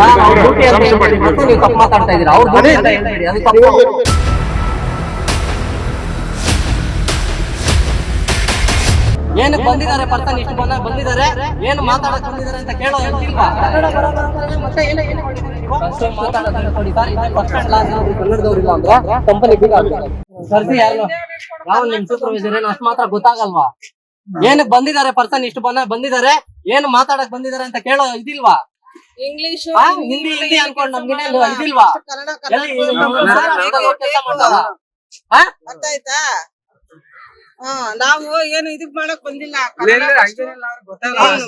ಅವ್ರ ಡ್ಯೂಟಿ ಅಂತ ಹೇಳ್ಬೇಡಿ, ಮತ್ತೆ ನೀವು ತಪ್ಪು ಮಾತಾಡ್ತಾ ಇದೀರಾ. ಅವ್ರ ಡ್ಯೂಟಿ ಅಂತ ಹೇಳ್ಬೇಡಿ, ಅದು ತಪ್ಪು. ಏನಕ್ಕೆ ಬಂದಿದ್ದಾರೆ ಪರ್ಸನ್, ಇಷ್ಟು ಬಂದಿದ್ದಾರೆ, ಏನು ಮಾತಾಡಕ್ ಬಂದಿದ್ದಾರೆ ಅಂತ ಕೇಳೋ ಹೇಳ್ತಿಲ್ವಾ? ಮತ್ತೆ ಮಾತಾಡೋದು ಹೇಳ್ಕೊಡಿ ಸರ್. ಇದೇ ಫಸ್ಟ್ ಸ್ಟ್ಯಾಂಡ್ ಲಾಸ್ ಕನ್ನಡದವ್ರಿಲ್ಲ ಅಂದ್ರೆ ಕಂಪನಿ ಬೀಗ ಸರ್ಸಿ ಯಾರು ಯಾವ ನಿಮ್ ಸೂಪರ್ವೈಸರ್ ಏನು ಅಷ್ಟು ಮಾತ್ರ ಗೊತ್ತಾಗಲ್ವಾ? ಏನಕ್ಕೆ ಬಂದಿದ್ದಾರೆ ಪರ್ಸನ್, ಇಷ್ಟು ಬಂದಿದ್ದಾರೆ, ಏನು ಮಾತಾಡಕ್ ಬಂದಿದ್ದಾರೆ ಅಂತ ಕೇಳೋ ಇದಿಲ್ವಾ? ಇಂಗ್ಲಿಷ್ ಹಿಂದಿ ಹಿಂದಿ ಅನ್ಕೊಂಡು ನಮ್ಗೆ ಇದಿಲ್ವಾ? ಕೆಲಸ ಮಾಡ್ತಾರ. ಗೊತ್ತಾಯ್ತಾ? ನಾವು ಏನು ಇದಕ್ ಮಾಡಕ್ ಬಂದಿಲ್ಲ.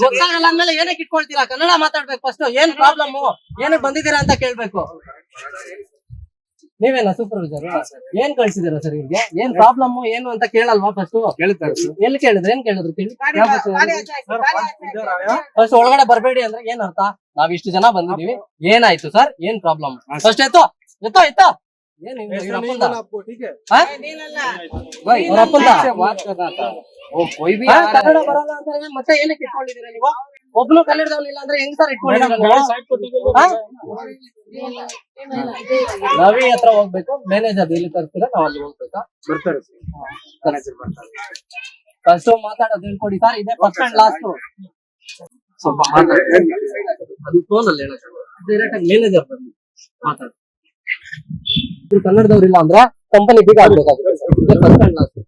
ಗೊತ್ತಾಗಲ್ಲ ಅಂದ್ಮೇಲೆ ಏನಕ್ಕೆ ಇಟ್ಕೊಳ್ತೀರಾ? ಕನ್ನಡ ಮಾತಾಡ್ಬೇಕು ಫಸ್ಟ್. ಏನ್ ಪ್ರಾಬ್ಲಮ್, ಏನಕ್ಕೆ ಬಂದಿದ್ದೀರಾ ಅಂತ ಕೇಳ್ಬೇಕು. ನೀವೇನ ಸೂಪರ್ವೈಸರ್? ಏನ್ ಕಳ್ಸಿದೀರಾ ಸರ್ ಇವ್ರಿಗೆ? ಏನ್ ಪ್ರಾಬ್ಲಮ್ ಏನು ಅಂತ ಕೇಳಲ್ವಾ ಫಸ್ಟ್? ಎಲ್ಲಿ ಕೇಳಿದ್ರೆ ಏನ್ ಕೇಳಿದ್ರು? ಫಸ್ಟ್ ಒಳಗಡೆ ಬರ್ಬೇಡಿ ಅಂದ್ರೆ ಏನ್ ಅರ್ಥ? ನಾವ್ ಇಷ್ಟು ಜನ ಬಂದಿದೀವಿ, ಏನಾಯ್ತು ಸರ್, ಏನ್ ಪ್ರಾಬ್ಲಮ್ ಫಸ್ಟ್ ಎತ್ತೋ ಎತ್ತೋ ಎತ್ತೋ. ಏನ್ ಕನ್ನಡ ಬರಲ್ಲ ಅಂತ ಮತ್ತೆ ಏನಕ್ಕೆ ಇಟ್ಕೊಂಡಿದೀರಾ ನೀವು? ಒಬ್ನು ಕನ್ನಡದವ್ನಿಲ್ಲ ಅಂದ್ರೆ ಹೆಂಗ್ ಸರ್ ಇಟ್ಕೊಂಡಿದ್ದೀರಾ? ರವಿ ಹತ್ರ ಹೋಗ್ಬೇಕು, ಮ್ಯಾನೇಜರ್ ಇಲ್ಲಿ ಕರ್ತೀರಾ, ನಾವ್ ಅಲ್ಲಿ ಹೋಗ್ಬೇಕಾ? ಫಸ್ಟ್ ಮಾತಾಡೋದು ಹೇಳ್ಕೊಡಿ ಸರ್. ಇದೇ ಫಸ್ಟ್ ಅಂಡ್ ಲಾಸ್ಟ್. ಸ್ವಲ್ಪ ಅದು ಫೋನ್ ಅಲ್ಲಿ ಡೈರೆಕ್ಟ್ ಆಗಿ ಮ್ಯಾನೇಜರ್ ಬಂದು ಮಾತಾಡ. ಕನ್ನಡದವ್ರಿಲ್ಲ ಅಂದ್ರೆ ಕಂಪನಿ ಬೀಗ ಆಗ್ಬೇಕಾಗುತ್ತೆ. ಇದೇ ಫಸ್ಟ್ ಅಂಡ್ ಲಾಸ್ಟ್.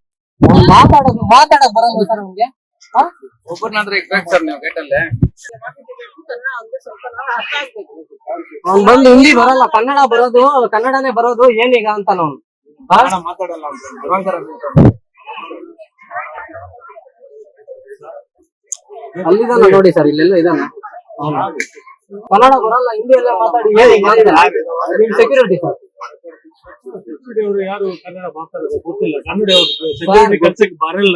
ಮಾತಾಡಕ್ ಬರಲ್ಲ ಸರ್ ನಮ್ಗೆ. ಒಬ್ಬರನ್ನಾದ್ರೆ ಸರ್ ನೀವು ಗೇಟ್ ಅಲ್ಲೇ ಅವ್ನು ಬಂದು ಹಿಂದಿ ಬರಲ್ಲ, ಕನ್ನಡ ಬರೋದು, ಕನ್ನಡನೇ ಬರೋದು ಏನೀಗ ಅಂತ ನಾವು ಮಾತಾಡಲ್ಲ. ಅಲ್ಲಿದಾನ ನೋಡಿ ಸರ್, ಇಲ್ಲೆಲ್ಲ ಇದಾನ. ಕನ್ನಡ ಬರಲ್ಲ, ಹಿಂದಿ ಎಲ್ಲ ಮಾತಾಡಿ ಏನೀಗ ಅಂತ ನಿಮ್ ಸೆಕ್ಯೂರಿಟಿ ಸರ್. ಯಾರು ಕನ್ನಡ ಮಾತಾಡೋದು ಗೊತ್ತಿಲ್ಲ, ಕನ್ನಡ ಕೆಲ್ಸಕ್ಕೆ ಬರಲ್ಲ.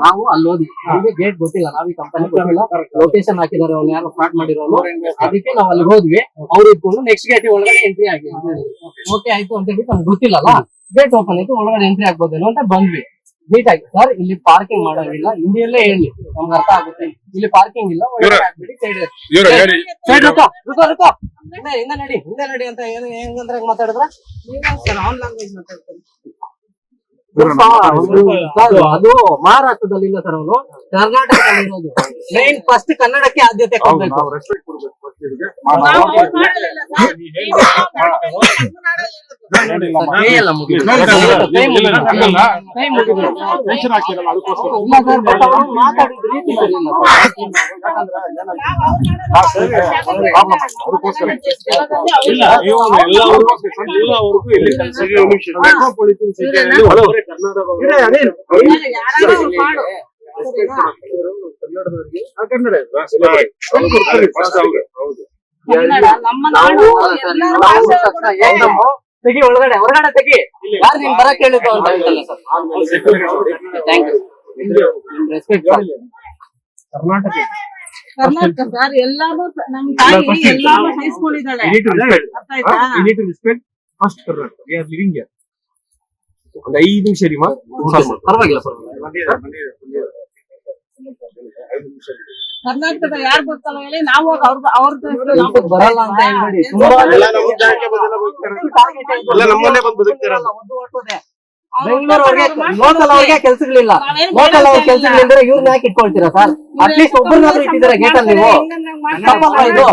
ನಾವು ಅಲ್ಲಿ ಓದಿ ನಮಗೆ ಗೇಟ್ ಗೊತ್ತಿಲ್ಲ, ನಾವ್ ಈ ಕಂಪನಿ ಗೊತ್ತಿಲ್ಲ, ಲೊಕೇಶನ್ ಹಾಕಿದಾರೆ ಅವ್ನು ಯಾರು ಫ್ರಾಡ್ ಮಾಡಿರೋನು, ಅದಕ್ಕೆ ನಾವ್ ಅಲ್ಲಿ ಹೋದ್ವಿ. ಅವ್ರು ಇಟ್ಕೊಂಡು ನೆಕ್ಸ್ಟ್ ಗೇಟ್ ಒಳಗಡೆ ಎಂಟ್ರಿ ಆಗಿ ಓಕೆ ಆಯ್ತು ಅಂತ ಹೇಳಿ ನಮ್ಗೆ ಗೊತ್ತಿಲ್ಲಲ್ಲ, ಗೇಟ್ ಓಪನ್ ಆಯ್ತು, ಒಳಗಡೆ ಎಂಟ್ರಿ ಆಗ್ಬೋದೇನೋ ಅಂತ ಬಂದ್ವಿ. ನೀಟ್ ಆಗಿ ಸರ್ ಇಲ್ಲಿ ಪಾರ್ಕಿಂಗ್ ಮಾಡೋದಿಲ್ಲ, ಹಿಂದಿಯಲ್ಲೇ ಹೇಳಿ ನಮ್ಗೆ ಅರ್ಥ ಆಗುತ್ತೆ. ಇಲ್ಲಿ ಪಾರ್ಕಿಂಗ್ ಇಲ್ಲ, ಹಿಂದೆ ನಡಿ ಅಂತ ಹೆಂಗಂದ್ರೆ ಮಾತಾಡಿದ್ರ ಅದು ಮಹಾರಾಷ್ಟ್ರದಲ್ಲಿ ಇಲ್ಲ ಸರ್, ಅವನು ಕರ್ನಾಟಕದಲ್ಲಿ ಇರೋದು. ಮೇನ್ ಫಸ್ಟ್ ಕನ್ನಡಕ್ಕೆ ಆದ್ಯತೆ ಕೊಡ್ಬೇಕು. ತೆಗಿ ಹೊರಗಡೆ ತೆಗಿ, ಯಾರು ನಿಮ್ ಬರಕ್ ಹೇಳಿದ್ದು ಅಂತ ಹೇಳ್ತಲ್ಲ sir. Thank you. Karnataka sir ಎಲ್ಲಾನು ನಮ್ ತಾಯಿ ಎಲ್ಲಾನು ಸಹಿಸ್ಕೊಂಡಿದ್ದಾಳೆ. First Karnataka we are living here. ಒಂದು 5 ನಿಮಿಷ ರೀ ಮಾ, ಪರವಾಗಿಲ್ಲ ಕರ್ನಾಟಕದ ಯಾರು ಗೊತ್ತಲ್ಲ ಹೇಳಿ, ನಾವು ಅವ್ರದ್ದು ಬರಲ್ಲ ಅಂತ ಹೇಳ್ಬೇಡಿ. ಬೆಂಗಳೂರವ್ರಿಗೆ ಲೋಕಲ್ ಅವ್ರಿಗೆ ಕೆಲ್ಸಗಳಿಲ್ಲ, ಲೋಕಲ್ ಅವ್ರ ಕೆಲ್ಸಗಳಿದ್ರೆ ಇವ್ರನ್ನ ಯಾಕೆ ಇಟ್ಕೊಳ್ತೀರಾ ಸರ್? ಅಟ್ಲೀಸ್ಟ್ ಒಬ್ಬರನ್ನಾದ್ರೂ ಇಟ್ಟಿದ್ದೀರಾ ಗೇಟ್ ಅಲ್ಲಿ ನೀವು. ಇದು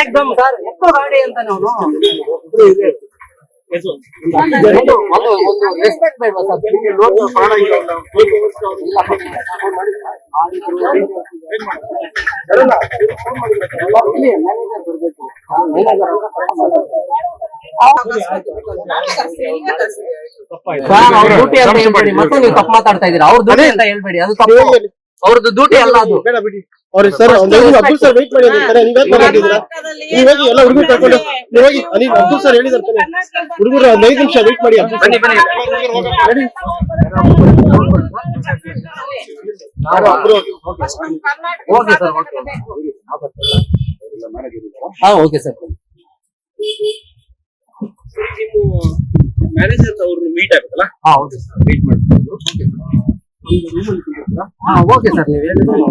ಏಕ್ದಮ್ ಸರ್ ಎಷ್ಟೋ ಗಾಡಿ ಅಂತ ನಾವು ಒಂದು ರೆಸ್ಪೆಕ್ಟ್ ಬೇಡವಾ ಸರ್? ಅವ್ರ ಡ್ಯೂಟಿ ಅಂತ ಹೇಳ್ಬೇಡಿ, ಮತ್ತೆ ನೀವು ತಪ್ಪು ಮಾತಾಡ್ತಾ ಇದೀರಾ. ಅವ್ರ ಡ್ಯೂಟಿ ಅಂತ ಹೇಳ್ಬೇಡಿ, ಅದು ತಪ್ಪು. ಅವ್ರದ್ದು ಡ್ಯೂಟಿ ಅಲ್ಲ ಅದು. ಅವ್ರು ಸರ್ ಅಬ್ದುಲ್ ಸರ್ ವೇಟ್ ಮಾಡಿ ಅಂತಾರೆ, ನೀವಾಗಿ ಎಲ್ಲ ಹುಡುಗರು ಕರ್ಕೊಂಡು ನೀವಾಗಿ ಅಬ್ದುಲ್ ಸರ್ ಹೇಳಿದಾರೆ ಹುಡುಗರು 5 ನಿಮಿಷ ವೇಟ್ ಮಾಡಿ. Okay sir, okay sir. Manager ಅವ್ರು ಮೀಟ್ ಆಗಲ್ಲ? ಹೌದು ಸರ್, ವೇಟ್ ಮಾಡ್ತೀವಿ. ಹಾ ಓಕೆ ಸರ್ ನೀವು ಹೇಳಿದ್ರೆ